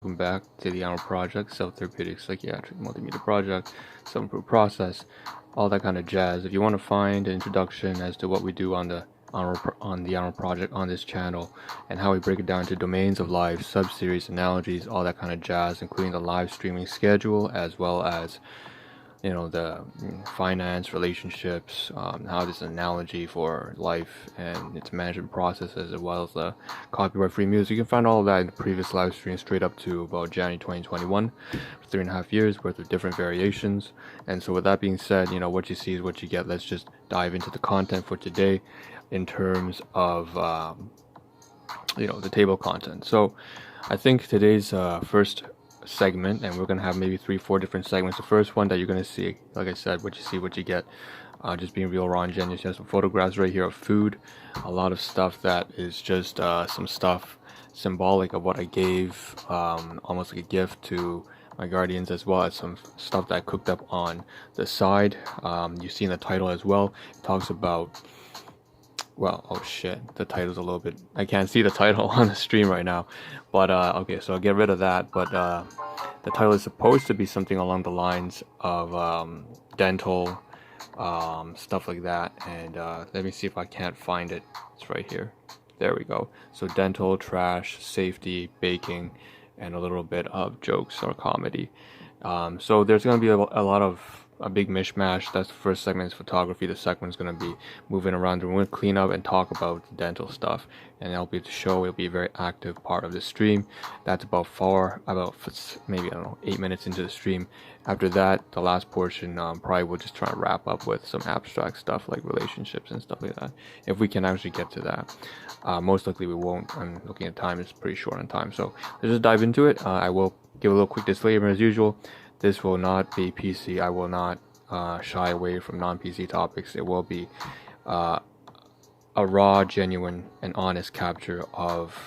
Welcome back to the Ahn Rho Project, self-therapeutic psychiatric multimedia project, self-improved process, all that kind of jazz. If you want to find an introduction as to what we do on the Ahn Rho Project on this channel and how we break it down into domains of life, sub-series, analogies, all that kind of jazz, including the live streaming schedule as well as the finance, relationships, how this analogy for life and its management processes, as well as the copyright free music. You can find all of that in the previous live stream straight up to about January 2021 for 3.5 years worth of different variations. And so with that being said, what you see is what you get. Let's just dive into the content for today in terms of the table content. So I think today's first segment, and we're gonna have maybe 3-4 different segments. The first one that you're gonna see, like I said, what you see, what you get, just being real, raw, and genuine. You have some photographs right here of food, a lot of stuff that is just some stuff symbolic of what I gave, almost like a gift to my guardians, as well as some stuff that I cooked up on the side. You see in the title as well, it talks about, well, oh shit, the title's a little bit, I can't see the title on the stream right now, but okay, so I'll get rid of that. But the title is supposed to be something along the lines of dental, stuff like that. And let me see if I can't find it. It's right here. There we go. So dental, trash, safety, baking, and a little bit of jokes or comedy. So there's going to be a big mishmash. That's the first segment is photography. The second one's going to be moving around. We're going to clean up and talk about the dental stuff, and it'll be a very active part of the stream. That's about maybe, I don't know, 8 minutes into the stream. After that, the last portion, probably we'll just try to wrap up with some abstract stuff like relationships and stuff like that, if we can actually get to that. Most likely we won't. I'm looking at time, it's pretty short on time, so let's just dive into it. I will give a little quick disclaimer as usual. This will not be PC. I will not shy away from non-PC topics. It will be a raw, genuine, and honest capture of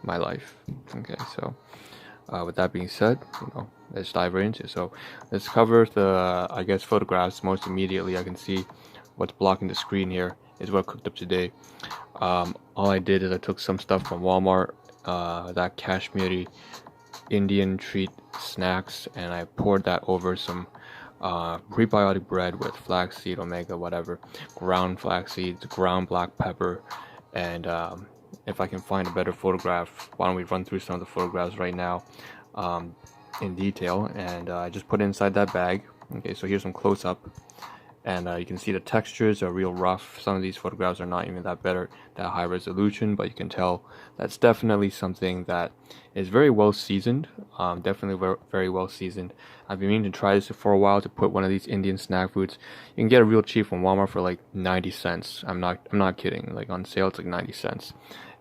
my life. Okay, so with that being said, let's dive right into it. So let's cover the, I guess, photographs. Most immediately, I can see what's blocking the screen here is what I cooked up today. All I did is I took some stuff from Walmart, that Kashmiri Indian treat snacks, and I poured that over some prebiotic bread with flaxseed, omega, whatever, ground flaxseed, ground black pepper, and if I can find a better photograph, why don't we run through some of the photographs right now in detail. And I just put it inside that bag. Okay, so here's some close-up, and you can see the textures are real rough. Some of these photographs are not even that high resolution, but you can tell that's definitely something that is very well seasoned. Definitely very, very well seasoned. I've been meaning to try this for a while, to put one of these Indian snack foods. You can get it real cheap from Walmart for like 90 cents. I'm not kidding. Like on sale, it's like 90 cents,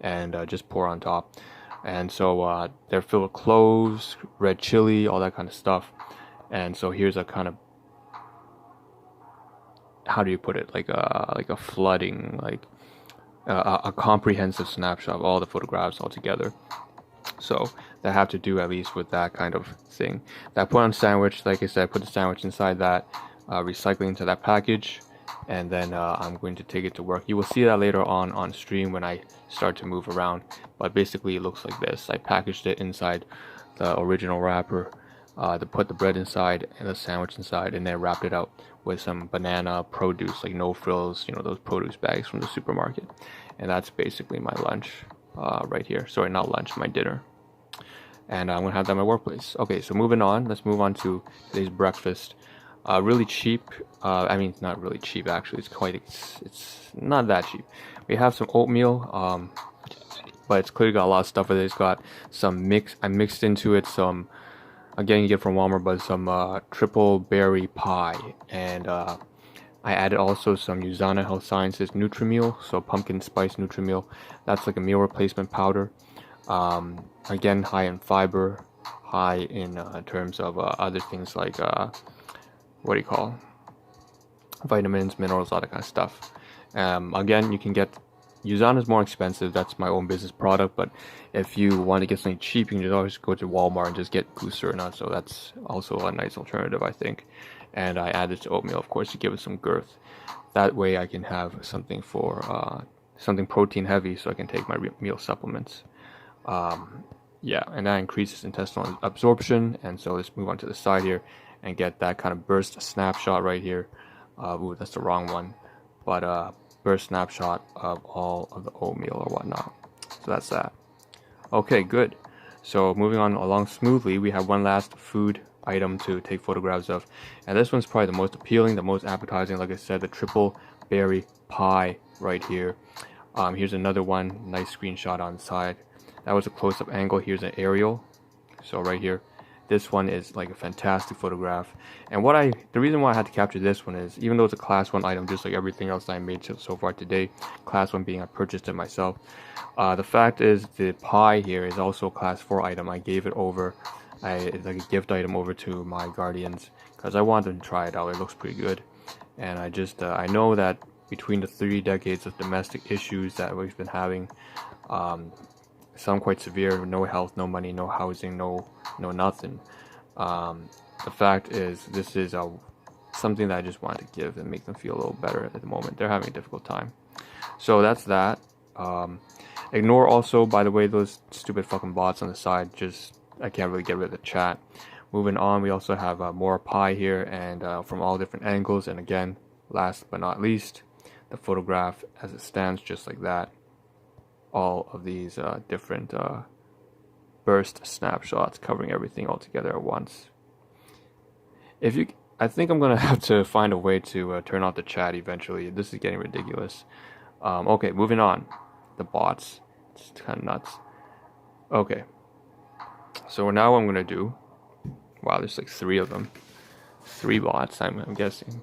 and just pour on top. And so they're filled with cloves, red chili, all that kind of stuff. And so here's a kind of, how do you put it, like a flooding, like a comprehensive snapshot of all the photographs all together. So that have to do at least with that kind of thing. That I put on sandwich, like I said, I put the sandwich inside that, recycling into that package, and then I'm going to take it to work. You will see that later on stream when I start to move around, but basically it looks like this. I packaged it inside the original wrapper, to put the bread inside and the sandwich inside, and then wrapped it out with some banana produce, like no frills, those produce bags from the supermarket. And that's basically my lunch right here. Sorry, not lunch, my dinner. And I'm gonna have that at my workplace. Okay, so moving on, let's move on to today's breakfast. Really cheap. I mean, it's not really cheap actually. It's not that cheap. We have some oatmeal, but it's clearly got a lot of stuff with it. It's got some mix. I mixed into it some, again, you get from Walmart, but some triple berry pie, and I added also some Usana Health Sciences Nutrimeal, so pumpkin spice Nutrimeal. That's like a meal replacement powder. Again, high in fiber, high in terms of other things like what do you call, vitamins, minerals, all that kind of stuff. Again, you can get, Usana is more expensive. That's my own business product, but if you want to get something cheap, you can just always go to Walmart and just get glucerna. So that's also a nice alternative, I think. And I added to oatmeal, of course, to give it some girth. That way I can have something for something protein heavy, so I can take my meal supplements. yeah, and that increases intestinal absorption. And so let's move on to the side here and get that kind of burst snapshot right here. Ooh, that's the wrong one, but burst snapshot of all of the oatmeal or whatnot. So that's that. Okay, good. So moving on along smoothly, we have one last food item to take photographs of, and this one's probably the most appealing, the most appetizing. Like I said, the triple berry pie right here. Here's another one, nice screenshot on the side. That was a close-up angle. Here's an aerial. So right here, this one is like a fantastic photograph. And the reason why I had to capture this one is, even though it's a class 1 item, just like everything else I made so far today, class 1 being I purchased it myself. The fact is, the pie here is also a class 4 item. I gave it over, it's like a gift item over to my guardians because I wanted them to try it out. It looks pretty good. And I know that between the 3 decades of domestic issues that we've been having, some quite severe, no health, no money, no housing, no nothing. The fact is, this is something that I just wanted to give and make them feel a little better at the moment. They're having a difficult time. So that's that. Ignore also, by the way, those stupid fucking bots on the side. I can't really get rid of the chat. Moving on, we also have more pie here, and from all different angles. And again, last but not least, the photograph as it stands, just like that. All of these different burst snapshots covering everything all together at once. I think I'm gonna have to find a way to turn off the chat eventually. This is getting ridiculous. Okay, moving on. The bots, it's kind of nuts. Okay, so now what I'm gonna do. Wow, there's like 3 of them. 3 bots, I'm guessing.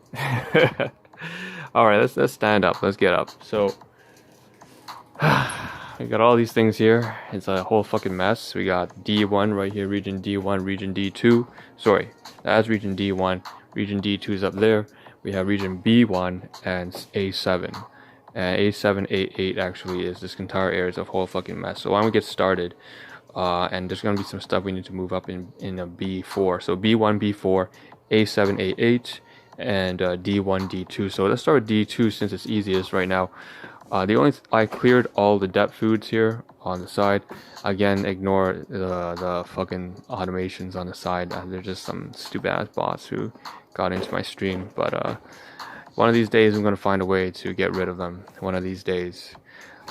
All right, let's stand up. Let's get up. So. We got all these things here. It's a whole fucking mess. We got D1 right here, region D1, region D2. Sorry, that's region D1. Region D2 is up there. We have region B1 and A7. And A7, A8 actually is this entire area is a whole fucking mess. So why don't we get started? And there's going to be some stuff we need to move up in a B4. So B1, B4, A7, A8, and D1, D2. So let's start with D2 since it's easiest right now. I cleared all the depth foods here on the side. Again, ignore the fucking automations on the side. They're just some stupid ass bots who got into my stream. But one of these days I'm gonna find a way to get rid of them. One of these days.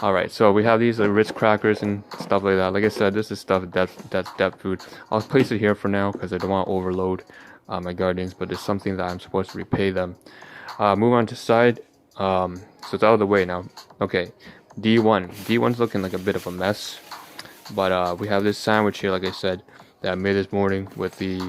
All right, so we have these Ritz crackers and stuff like that. Like I said, this is stuff that's depth food. I'll place it here for now because I don't want to overload my guardians. But it's something that I'm supposed to repay them. Move on to side. So it's out of the way now. Okay, D1's looking like a bit of a mess, but we have this sandwich here, like I said, that I made this morning with the,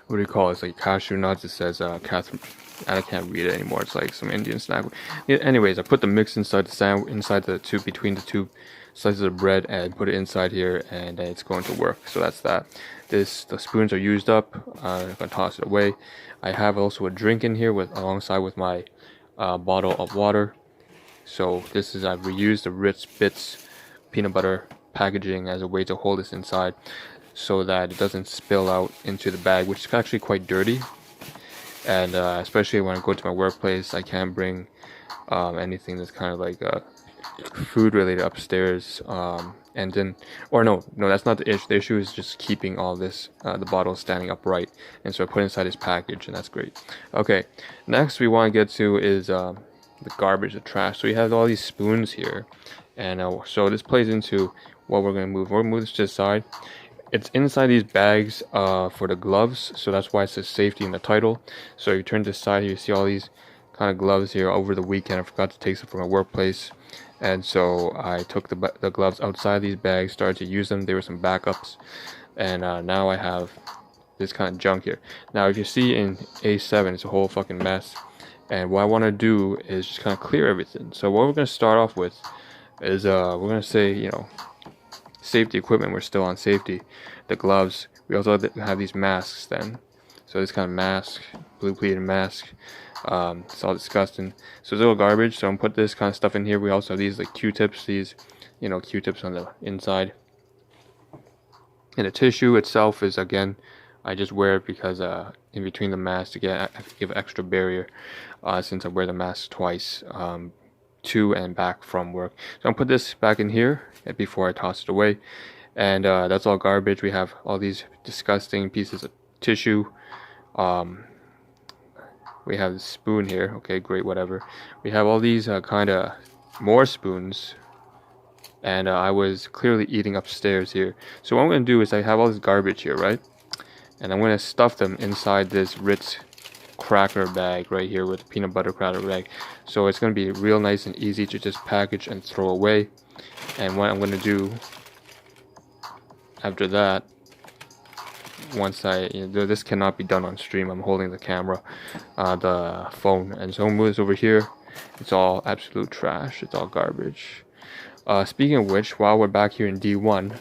what do you call it? It's like cashew nuts. It says Catherine. I can't read it anymore. It's like some Indian snack. Yeah, anyways, I put the mix inside the tube, between the 2 slices of bread, and put it inside here, and it's going to work. So that's that. The spoons are used up. I'm gonna toss it away. I have also a drink in here alongside with my bottle of water. So I've reused the Ritz Bits peanut butter packaging as a way to hold this inside so that it doesn't spill out into the bag, which is actually quite dirty. And especially when I go to my workplace, I can't bring anything that's kind of like food related upstairs. And then, or no, that's not the issue. The issue is just keeping all this, the bottle standing upright. And so I put it inside this package, and that's great. Okay, next we want to get to is the garbage, the trash. So we have all these spoons here. And so this plays into what we're going to move. We're going to move this to the side. It's inside these bags for the gloves. So that's why it says safety in the title. So you turn to the side here, you see all these kind of gloves here. Over the weekend, I forgot to take some from my workplace. And so I took the gloves outside these bags, started to use them. There were some backups. And now I have this kind of junk here. Now, if you see in A7, it's a whole fucking mess. And what I want to do is just kind of clear everything. So what we're going to start off with is we're going to say, safety equipment. We're still on safety. The gloves. We also have these masks then. So this kind of mask, blue pleated mask. It's all disgusting. So it's a little garbage. So I'm put this kind of stuff in here. We also have these like Q-tips. These, Q-tips on the inside. And the tissue itself is, again, I just wear it because in between the masks to give extra barrier since I wear the mask twice, to and back from work. So I'll put this back in here before I toss it away. and that's all garbage. We have all these disgusting pieces of tissue. We have the spoon here. Okay, great, whatever. We have all these kind of more spoons, and I was clearly eating upstairs here. So what I'm going to do is I have all this garbage here, right? And I'm going to stuff them inside this Ritz cracker bag right here with peanut butter cracker bag. So it's going to be real nice and easy to just package and throw away. And what I'm going to do after that, once this cannot be done on stream, I'm holding the camera, the phone, and so move this over here. It's all absolute trash. It's all garbage. Speaking of which, while we're back here in D1,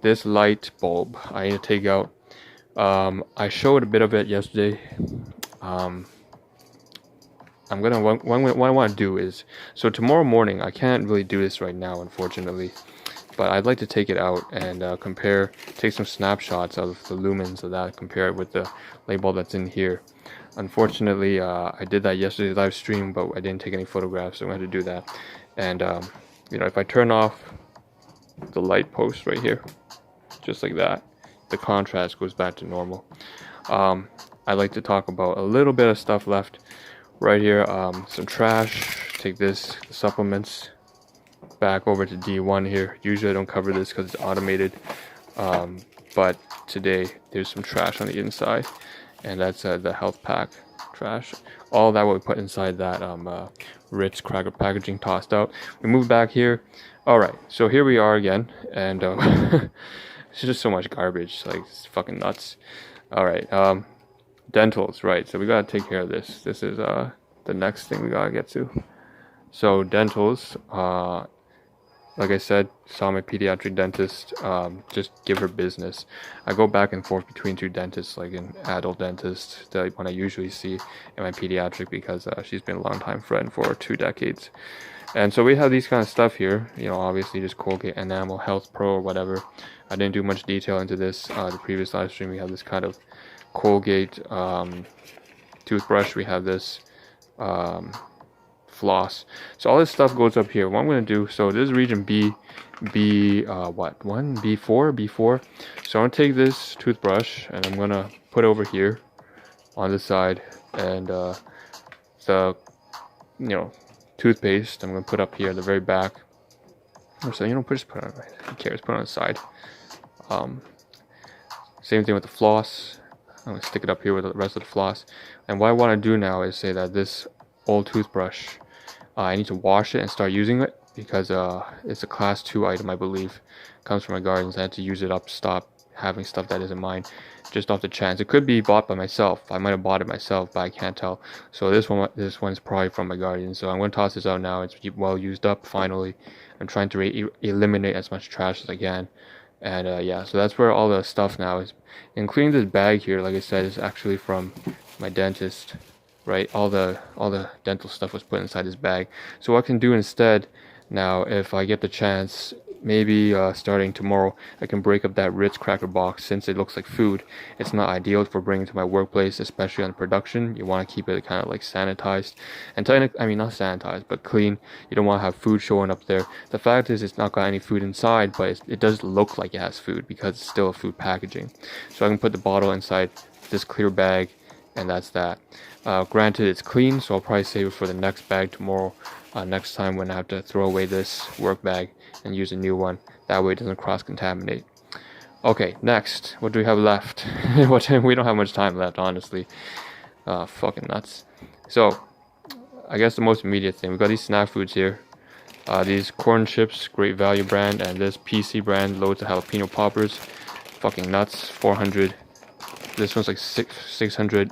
this light bulb I need to take out. I showed a bit of it yesterday. What I want to do is, so tomorrow morning, I can't really do this right now, unfortunately, but I'd like to take it out and take some snapshots of the lumens of that, compare it with the light bulb that's in here. Unfortunately, I did that yesterday's live stream, but I didn't take any photographs, so I'm going to do that. And if I turn off the light post right here, just like that, the contrast goes back to normal. I'd like to talk about a little bit of stuff left right here. Some trash. Take this, the supplements, back over to D1 here. Usually I don't cover this because it's automated, but today there's some trash on the inside, and that's the health pack trash. All that we put inside that Ritz cracker packaging, tossed out. We move back here. All right, so here we are again, and it's just so much garbage, like it's fucking nuts. All right, dentals, right? So we gotta take care of this. This is the next thing we gotta get to. So dentals, like I said, saw my pediatric dentist. Just give her business. I go back and forth between two dentists, like an adult dentist, the one I usually see, and my pediatric, because she's been a long time friend for 2 decades. And so we have these kind of stuff here, obviously just Colgate Enamel Health Pro or whatever. I didn't do much detail into this. The previous live stream, we have this kind of Colgate toothbrush. We have this floss. So all this stuff goes up here. What I'm going to do, so this is region B4. So I'm going to take this toothbrush and I'm going to put it over here on the side, and the toothpaste I'm going to put up here at the very back. So just put it on, who cares, put it on the side. Same thing with the floss. I'm going to stick it up here with the rest of the floss. And what I want to do now is say that this old toothbrush, I need to wash it and start using it, because it's a class 2 item, I believe. It comes from my gardens. I had to use it up, stop having stuff that isn't mine, just off the chance. It could be bought by myself. I might have bought it myself, but I can't tell. So this one's probably from my garden. So I'm going to toss this out now. It's well used up finally. I'm trying to eliminate as much trash as I can. And yeah, so that's where all the stuff now is. Including this bag here, like I said, is actually from my dentist, right? All the dental stuff was put inside this bag. So what I can do instead now, if I get the chance, maybe starting tomorrow, I can break up that Ritz cracker box. Since it looks like food, it's not ideal for bringing to my workplace, especially on production. You want to keep it kind of like sanitized, and I mean not sanitized, but clean. You don't want to have food showing up there. The fact is, it's not got any food inside, but it does look like it has food because it's still a food packaging. So I can put the bottle inside this clear bag, and that's that. Granted, it's clean, so I'll probably save it for the next bag tomorrow. Next time when I have to throw away this work bag and use a new one. That way it doesn't cross-contaminate. Okay, next. What do we have left? We don't have much time left, honestly. Fucking nuts. So, I guess the most immediate thing, we got these snack foods here. These corn chips, Great Value brand, and this PC brand, loads of jalapeno poppers. Fucking nuts. 400. This one's like 600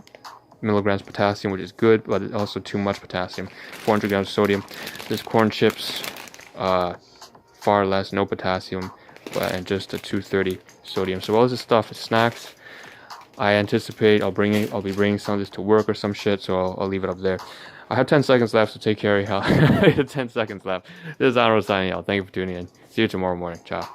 milligrams potassium, which is good, but it's also too much potassium. 400 grams of sodium. This corn chips, far less, no potassium, and just a 230 sodium. So all this stuff is snacks. I anticipate I'll be bringing some of this to work or some shit, so I'll leave it up there. I have 10 seconds left, so take care of y'all. 10 seconds left. This is Ahn Rho signing out. Thank you for tuning in. See you tomorrow morning. Ciao.